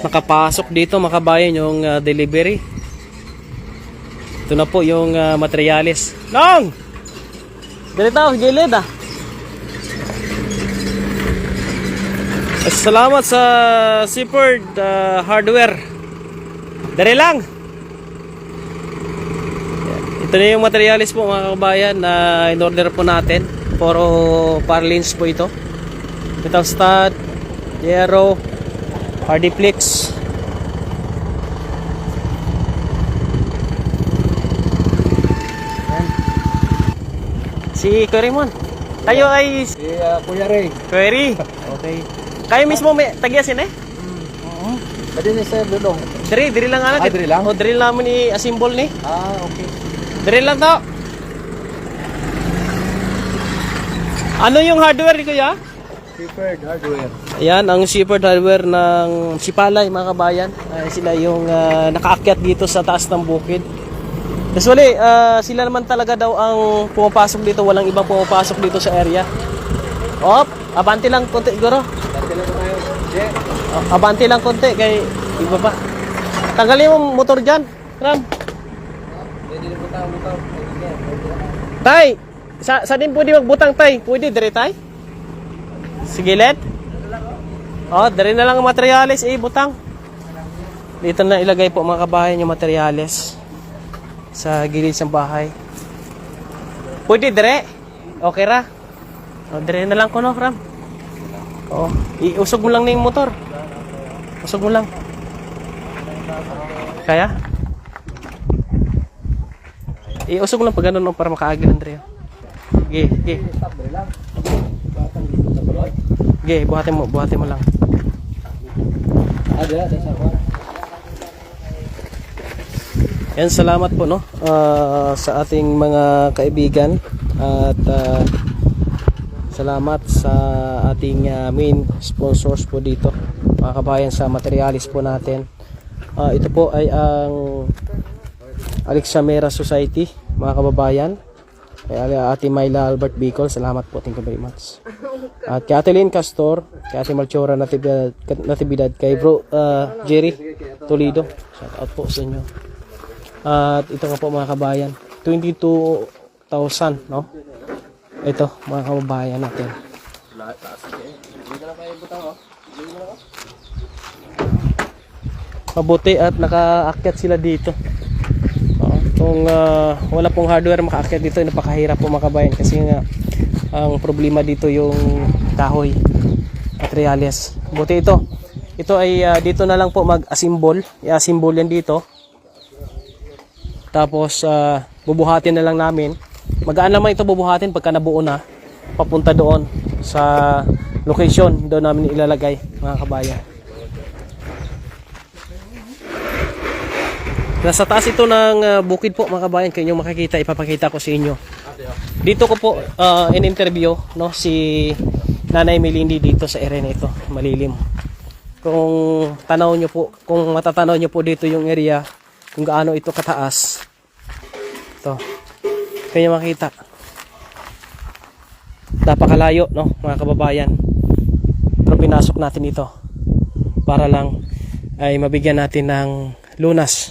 Nakapasok dito mga kabayan yung delivery. Ito na po yung materialis. Nong! Dito, gilid ah. Salamat sa Seaford Hardware. Dari lang. Ito na yung materialis po mga kabayan na in-order po natin. Puro parlins po ito. Metal stud, Aero, Hardiplex. Si Kuya Raymond. Tayo ay Si Kuya Ray. Kuya Ray. Okay. Kayo mismo may tagyasin eh? Pwede ni Sir Dulong. Diri lang ana. Diri lang? O diri namin i-assemble ni. Okay. Diri lang to. Ano yung hardware ni Kuya? Seaford Hardware. Ayan, ang Seaford Hardware ng Sipalay mga kabayan. Sila yung nakaakyat dito sa taas ng bukid. Usually, sila naman talaga daw ang pumapasok dito. Walang ibang pumapasok dito sa area. Abante lang konti siguro. Abante lang konti kay iba pa. Tanggalin mo motor dyan, Ram. Tay, sa din pwede magbutang tay. Pwede, dire tay. Sige, let. Dire na lang ang materialis, butang. Dito na ilagay po mga kabayan yung materialis sa gilid ng bahay. Pwede, dire. Okay ra. Dire na lang ko, no, Ram. Iusog mo lang na yung motor. Usog mo lang. Kaya? Iusog mo lang pag ganun para makaagil, Andrea. Sige. Sige, buhatin mo lang. Yan, salamat po no sa ating mga kaibigan at salamat sa ating main sponsors po dito mga kabayan sa materialis po natin. Ito po ay ang Alexamera Society mga kababayan. Kay Ate Myla Albert Bicol, salamat po, thank you very much. At kay Ate Lynn Castor, kay Ate Malchora Natividad, kay Bro Jerry Toledo, shout out po sa inyo. At ito nga po mga kabayan, 22,000 no? Ito mga kababayan natin. Mabuti at nakaakyat sila dito. Kung wala pong hardware makaakyat dito, napakahirap po mga kabayan kasi nga ang problema dito yung kahoy, materials. Buti ito ay dito na lang po mag-assemble. I-assemble yan dito. Tapos bubuhatin na lang namin. Magaan naman ito bubuhatin pagka nabuo na, papunta doon sa location doon namin ilalagay mga kabayan. Nasa taas ito ng bukid po mga kabayan, kayo makikita, ipapakita ko sa inyo. Dito ko po in-interview no, si Nanay Melindi dito sa area na ito, malilim. Kung matatanaw nyo po dito yung area, kung gaano ito kataas. Ito. Kaya makita. Napakalayo no mga kababayan. Pero pinasok natin ito para lang ay mabigyan natin ng lunas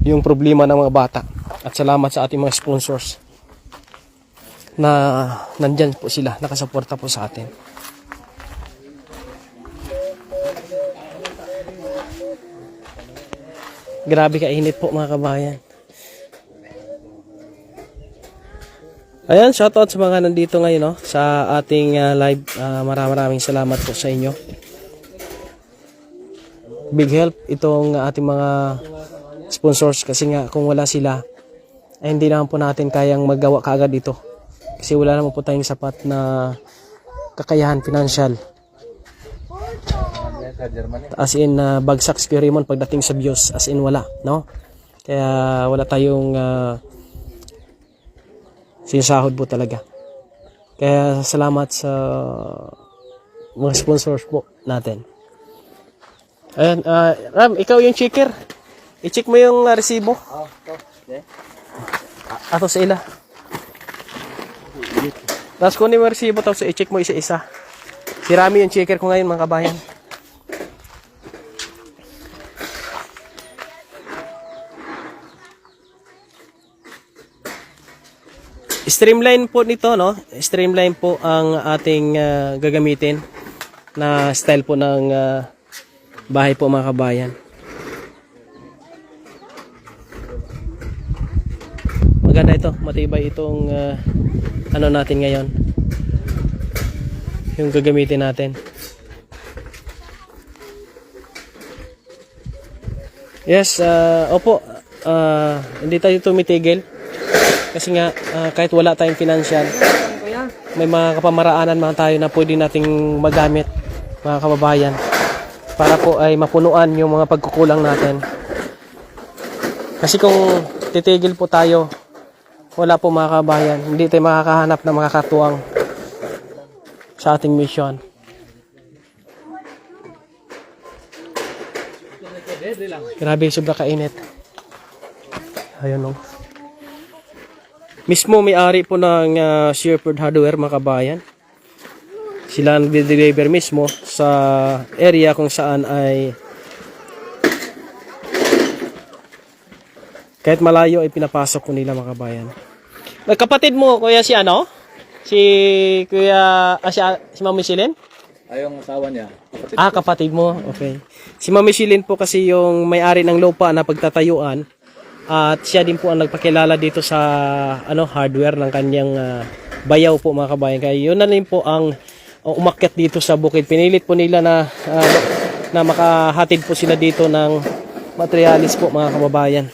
yung problema ng mga bata. At salamat sa ating mga sponsors na nandyan po sila, nakasuporta po sa atin. Grabe kainit po mga kabayan. Ayan, shoutout sa mga nandito ngayon no, sa ating live. Maraming salamat po sa inyo. Big help itong ating mga sponsors kasi nga kung wala sila ay hindi naman po natin kayang magawa kaagad ito. Kasi wala naman po tayong sapat na kakayahan financial. As in bagsak si Raymond pagdating sa views, as in wala, no? Kaya wala tayong sinasahod po talaga. Kaya salamat sa mga sponsors po natin. Ayan, Ram, ikaw yung checker. I-check mo yung resibo. Ato sa ila. Tapos kunin mo yung resibo, tapos i-check mo isa-isa. Si Rami yung checker ko ngayon mga kabayan. streamline po nito, no? Streamline po ang ating gagamitin na style po ng bahay po mga kabayan. Maganda ito, matibay itong ano natin ngayon. Yung gagamitin natin. Yes, opo, hindi tayo tumitigil. Kasi nga, kahit wala tayong financial, may mga kapamaraanan man tayo na pwede nating magamit, mga kababayan, para po ay mapunuan yung mga pagkukulang natin. Kasi kung titigil po tayo, wala po mga kababayan, hindi tayo makakahanap ng makakatuwang sa ating mission. Grabe, sobra kainit. Ayun, no. Mismo may-ari po ng Shepherd Hardware, mga kabayan. Sila nagde-deliver mismo sa area kung saan ay kahit malayo ay pinapasok ko nila, mga kabayan. Kapatid mo, kuya, si ano? Si kuya, si Mami Silin? Ay, yung asawa niya. Kapatid mo. Okay. Si Mami Silin po kasi yung may-ari ng lupa na pagtatayuan. At siya din po ang nagpakilala dito sa hardware ng kanyang bayaw po, mga kabayan. Kaya yun na rin po ang umakyat dito sa bukid. Pinilit po nila na makahatid po sila dito ng materialis po, mga kababayan.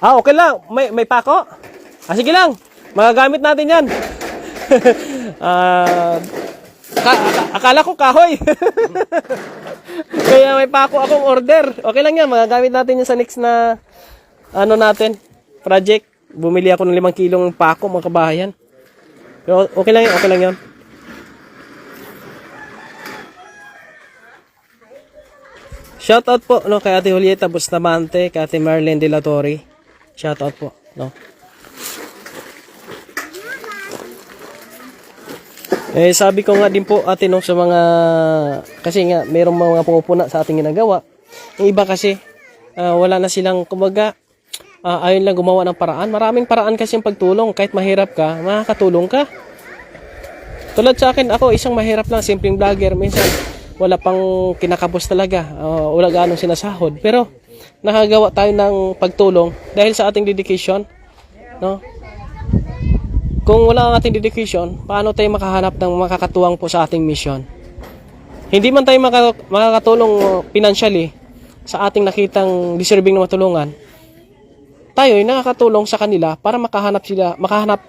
Okay lang. May pako? Sige lang. Magagamit natin yan. Akala ko kahoy. Kaya may pako akong order. Okay lang yan. Magagamit natin yan sa next na natin, project. Bumili ako ng 5 kilong pako, mga kabahayan. Pero okay lang yan. Okay lang yan. Shoutout po kay Ate Julieta Bustamante, kay Ate Marlene De La Torre. Shoutout po. Sabi ko nga din po ate sa mga, kasi nga mayroong mga pumupuna sa ating ginagawa. Yung iba kasi wala na silang, kumbaga, ayun lang gumawa ng paraan. Maraming paraan kasi yung pagtulong. Kahit mahirap ka, makakatulong ka. Tulad sa akin, ako isang mahirap lang, simpleng vlogger. Minsan wala pang kinakabos talaga. Wala ganong sinasahod. Pero nakagawa tayo ng pagtulong dahil sa ating dedication. No? Kung wala ang ating dedication, paano tayo makahanap ng makakatuwang po sa ating mission? Hindi man tayo makakatulong financially sa ating nakitang deserving na matulungan, tayo ay nakakatulong sa kanila para makahanap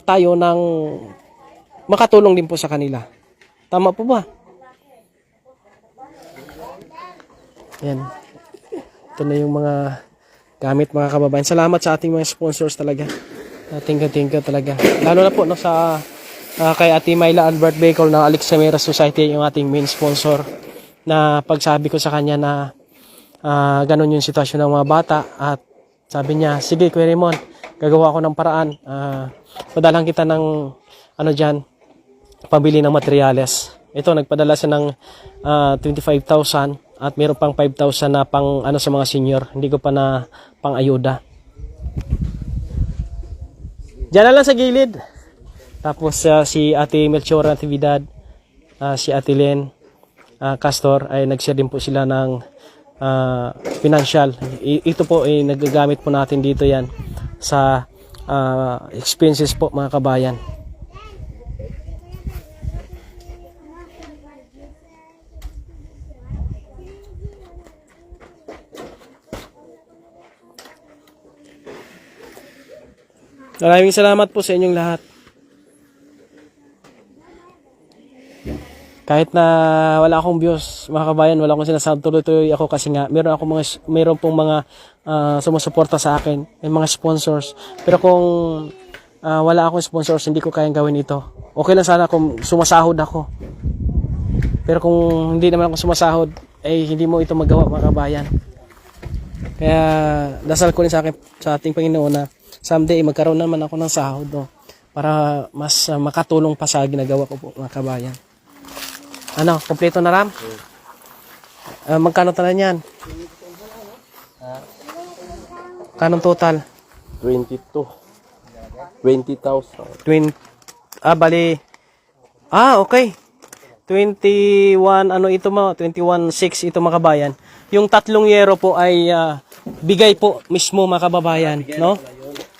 tayo ng makatulong din po sa kanila. Tama po ba? Yan. Ito na yung mga gamit, mga kababayan. Salamat sa ating mga sponsors talaga. Thank you talaga. Lalo na po sa kay Ate Myla Albert Bacol ng Alexamera Society, yung ating main sponsor, na pagsabi ko sa kanya na ganun yung sitwasyon ng mga bata, at sabi niya, sige Kuya Raymond, gagawa ko ng paraan. Padalang kita ng pambili ng materyales. Ito, nagpadala siya ng 25,000 at meron pang 5,000 na pang sa mga senior. Hindi ko pa na pang ayuda. Diyan na lang sa gilid. Tapos si Ate Melchora Natividad, si Ate Len Castor ay nag-share din po sila ng financial. Ito po ay nagagamit po natin dito yan sa expenses po, mga kabayan. Maraming salamat po sa inyong lahat. Kahit na wala akong views, mga kabayan, wala akong sinasabi, tuloy-tuloy ako kasi nga meron pong mga sumusuporta sa akin, may mga sponsors. Pero kung wala akong sponsors, hindi ko kayang gawin ito. Okay lang sana kung sumasahod ako. Pero kung hindi naman ako sumasahod, hindi mo ito magawa, mga kabayan. Kaya dasal ko rin sa ating Panginoon na someday magkaroon naman ako ng sahod para mas makatulong pa sa ginagawa ko po, mga kabayan. Kompleto na, Ram? Magkano tanan yan? Kanong total? 22. 20,000. Bali. Okay. 21, ano ito mo? 21.6 ito mga kababayan. Yung 3 yero po ay bigay po mismo mga kababayan, no?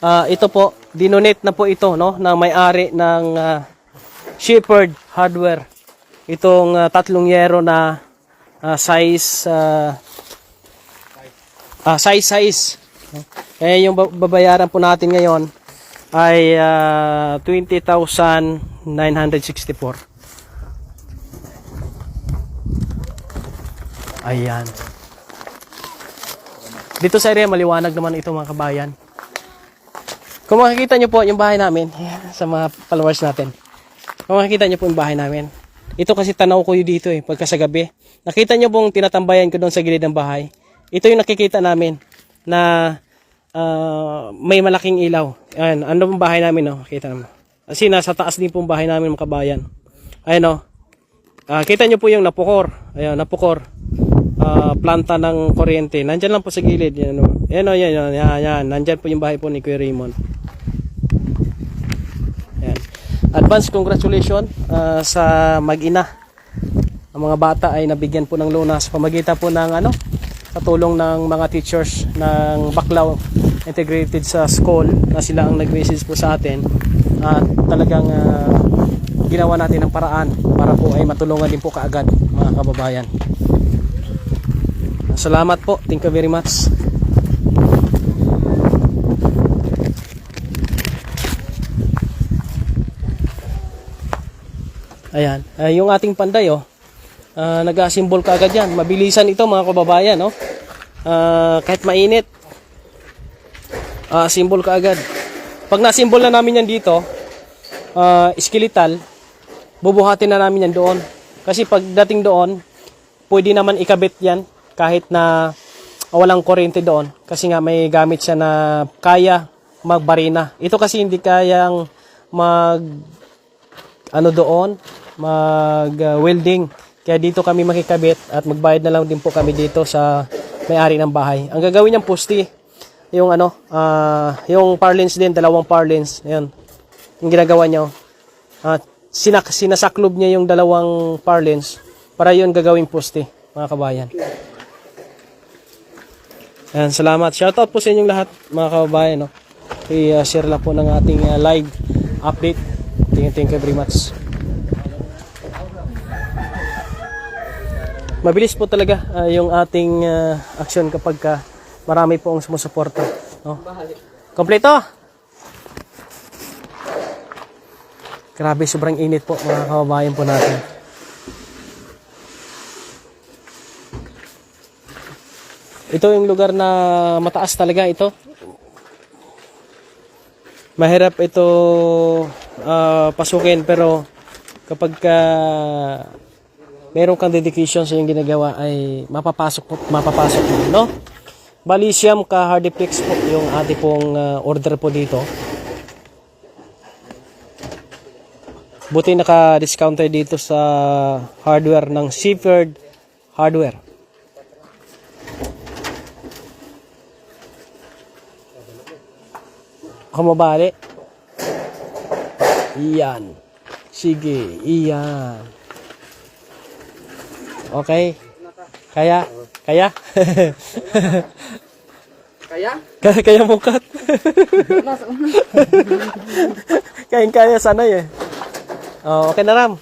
Ito po, dinonate na po ito, no? Na may-ari ng Shepherd Hardware. Itong 3 yero na size. Yung babayaran po natin ngayon ay 20,964. Ayan. Dito sa area, maliwanag naman ito mga kabayan. Kung makikita nyo po yung bahay namin, sa mga followers natin. Kung makikita nyo po yung bahay namin. Ito kasi tanaw ko yun dito pagka sa gabi. Nakita nyo pong tinatambayan ko doon sa gilid ng bahay. Ito yung nakikita namin na may malaking ilaw. Ayan, ano pong bahay namin, no? Kita naman. Kasi nasa taas din pong bahay namin mga kabayan. Ayan, no? Kita nyo po yung napukor. Ayan, napukor. Planta ng kuryente. Nandyan lang po sa gilid. Yan, no? Yan. Nandyan po yung bahay po ni Kuya Raymond. Ayan. Advance congratulations sa mag-ina. Ang mga bata ay nabigyan po ng lunas. Pamagitan po ng sa tulong ng mga teachers ng Baclaw Integrated sa School na sila ang nag-message po sa atin. At talagang ginawa natin ng paraan para po ay matulungan din po kaagad mga kababayan. Salamat po. Thank you very much. Ayan. Yung ating panday, nag-asimbol ka agad yan. Mabilisan ito mga kababayan, no? Kahit mainit, simbol ka agad. Pag nasimbol na namin yan dito, skeletal, bubuhatin na namin yan doon. Kasi pagdating doon, pwede naman ikabit yan kahit na walang kuryente doon. Kasi nga may gamit siya na kaya magbarina. Ito kasi hindi kayang welding. Kaya dito kami makikabit at magbayad na lang din po kami dito sa may-ari ng bahay. Ang gagawin niyang poste, yung yung parlins din, 2 parlins. Ayan. Yung ginagawa niya. Sinasaklob niya yung 2 parlins para yun gagawing poste, mga kabayan. Ayan, salamat. Shoutout po sa inyong lahat, mga kababayan, no? I-share lang po ng ating live update. Thank you very much. Mabilis po talaga yung ating action kapag marami po ang sumusuporta, no? Kompleto! Grabe, sobrang init po mga kababayan po natin. Ito yung lugar na mataas talaga ito. Mahirap ito pasukin, pero kapag meron kang dedication sa yung ginagawa ay mapapasok po, no? Bali siyam ka hardiplex po yung ating pong order po dito. Buti naka-discount tayo dito sa hardware ng Shepherd Hardware. Kumabali. Iyan. Sige, iyan. Okay. Kaya? Kaya? Kaya mukat. Kaya sanay okay na, Ram.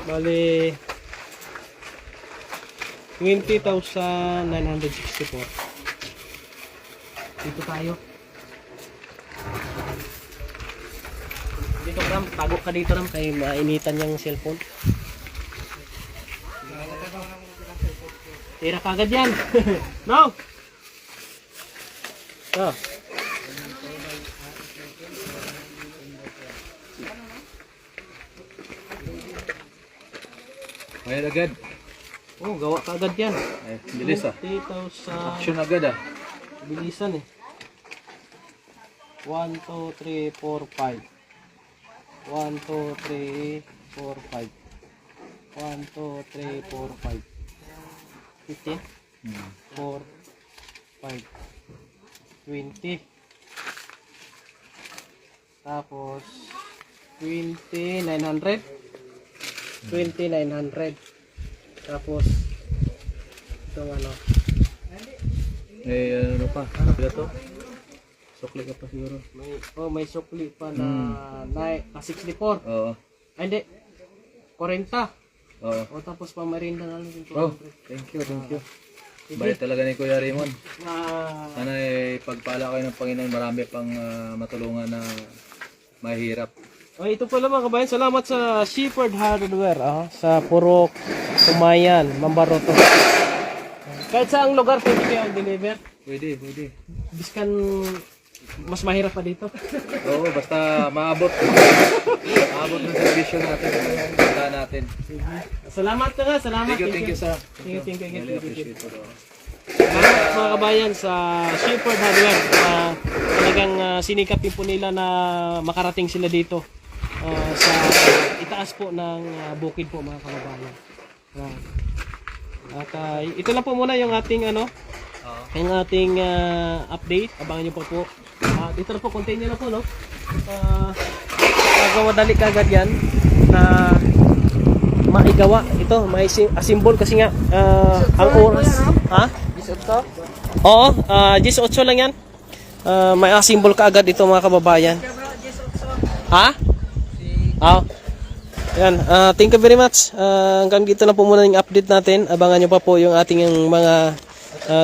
Bali 20,964. Dito tayo. Dito, Ram, tago ka dito, Ram, kaya mainitan yung cellphone. Tira ka agad yan. No! Bayad agad. Oh, gawa ka agad yan. Ay, bilis ah. 20,000. Action agad ah. Bilisan eh. 1, 2, 3, 4, 5. 1, 2, 3, 4, 5. 1, 2, 3, 4, 5. 15, 4, 5. 20. Tapos 20,900. 20,900. Tapos itong ano. Eh, ano pa? Kapila to? Sukli ka pa siguro. May sukli pa na 64. Oo. Ay, hindi. 40. Oo. O tapos pa merinda na lang yung Oh, 200. thank you, thank you. Sige. Bait talaga ni Kuya Raymond. Ah, Sana pagpala kayo ng Panginoon, marami pang matulungan na mahirap. ito pala mga kabayan, salamat sa Shepherd Hardware, sa Purok, Tumayan, Mambaroto. Kahit saang lugar pwede kayo deliver. Pwede, pwede. Biskan mas mahirap pa dito. Oo, basta maabot. Maabot ng servisyo natin. Tanda natin. Salamat na nga, salamat. Thank you, sir. Thank you. Really appreciate it. Salamat mga kabayan sa Shepherd Hardware. Talagang sinikapin po nila na makarating sila dito sa itaas po ng bukid po mga kababayan. At ito lang po muna yung ating yung ating update. Abangan niyo po. Dito na po, continue na po, no? Magawa-dali kagad yan na maigawa. Ito, may asimbol kasi nga ang oras. Ha? 18? Oo, 18 lang yan. May asimbol kaagad ito mga kababayan. Ha? Oo. Yan, thank you very much. Hanggang dito na po muna yung update natin. Abangan nyo pa po yung ating mga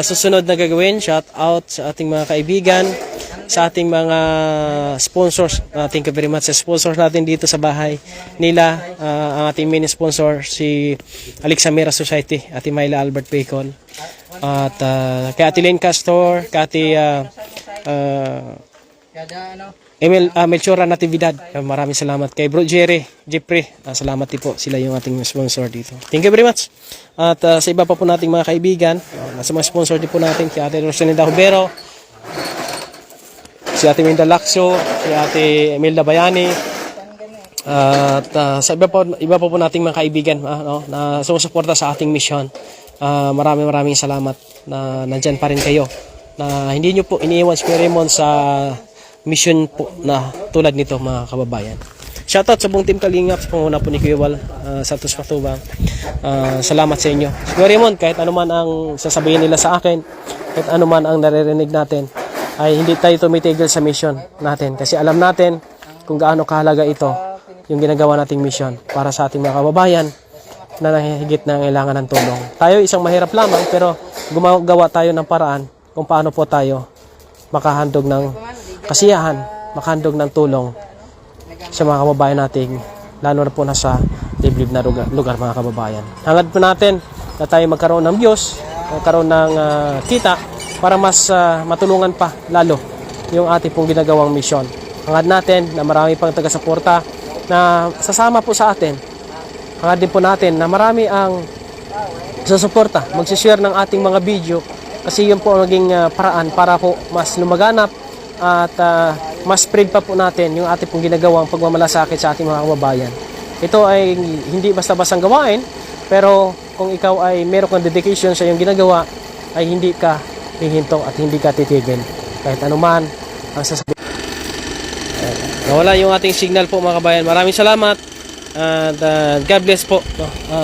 susunod na gagawin. Shout out sa ating mga kaibigan, sa ating mga sponsors. Thank you very much sa sponsors natin dito sa bahay nila. Ang ating main sponsor, si Alexa Mera Society, Ate Myla Albert Bacon. At kay Ate Lynn Castor, kay Ate Melchora Natividad. Maraming salamat kay Bro Jeffrey. Salamat din po. Sila yung ating sponsor dito. Thank you very much. At sa iba pa po nating mga kaibigan, nasa mga sponsor din po natin, si Ate Rosalinda Hubero, si Ate Minda Lacso, si Ate Imelda Bayani, at sa iba po nating mga kaibigan na sumusuporta sa ating mission. Maraming salamat na nandyan pa rin kayo, na hindi nyo po iniiwan si Kuya Raymond sa mission po na tulad nito mga kababayan. Shoutout sa buong team Kalingap, sa panguna po ni Kuya Wal, Santos Patubang. Salamat sa inyo. Si Kuya Raymond, kahit anuman ang sasabihin nila sa akin, kahit anuman ang naririnig natin, ay hindi tayo tumitigil sa mission natin. Kasi alam natin kung gaano kahalaga ito, yung ginagawa nating mission para sa ating mga kababayan na nahihigit na kailangan ng tulong. Tayo isang mahirap lamang, pero gumagawa tayo ng paraan kung paano po tayo makahandog ng kasiyahan, makahandog ng tulong sa mga kababayan nating, lalo na po nasa liblib na lugar mga kababayan. Hangad po natin na tayo magkaroon ng views, magkaroon ng kita, para mas matulungan pa lalo yung ating pong ginagawang misyon. Hangad natin na marami pang taga-suporta na sasama po sa atin. Hangad din po natin na marami ang susuporta, magsishare ng ating mga video, kasi yun po ang maging paraan para po mas lumaganap at mas spread pa po natin yung ating pong ginagawang pagmamalasakit sa ating mga kababayan. Ito ay hindi basta-bastang gawain, pero kung ikaw ay meron kang dedication sa iyong ginagawa, ay hindi ka hihinto at hindi ka titigil. Kahit anuman ang sasabihin. Nawala yung ating signal po mga kabayan. Maraming salamat at God bless po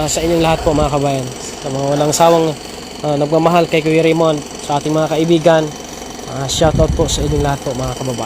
sa inyong lahat po mga kabayan. Sa mga walang sawang nagmamahal kay Kuya Raymond, sa ating mga kaibigan, shoutout po sa inyong lahat po mga kababayan.